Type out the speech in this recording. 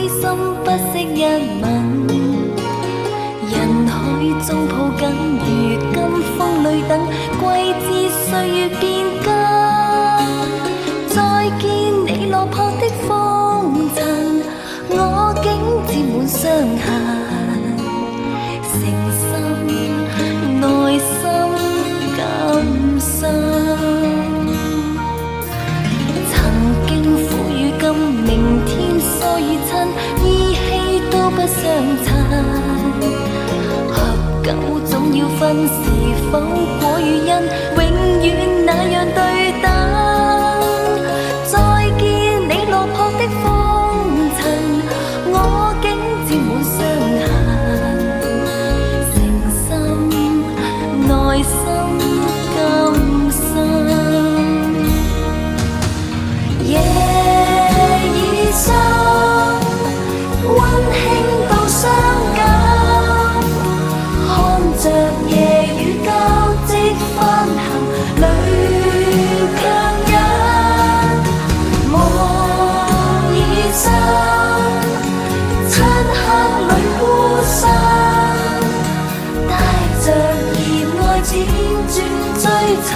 心不惜一吻，人海中抱緊，如今風裏等，季節歲月變更。再見你落魄的風塵，我竟沾滿傷痕，誠心內心感傷。曾經苦與甘，明天疏與親，依稀都不相襯。合久總要分，是否果與因，永遠那樣對等。再見你落魄的風塵，我竟沾滿傷痕，誠心內心感傷。夜已深，溫馨到傷感，看着夜雨交織翻行，淚強忍。夢已深，漆黑裏孤身，帶着熱愛輾轉追尋。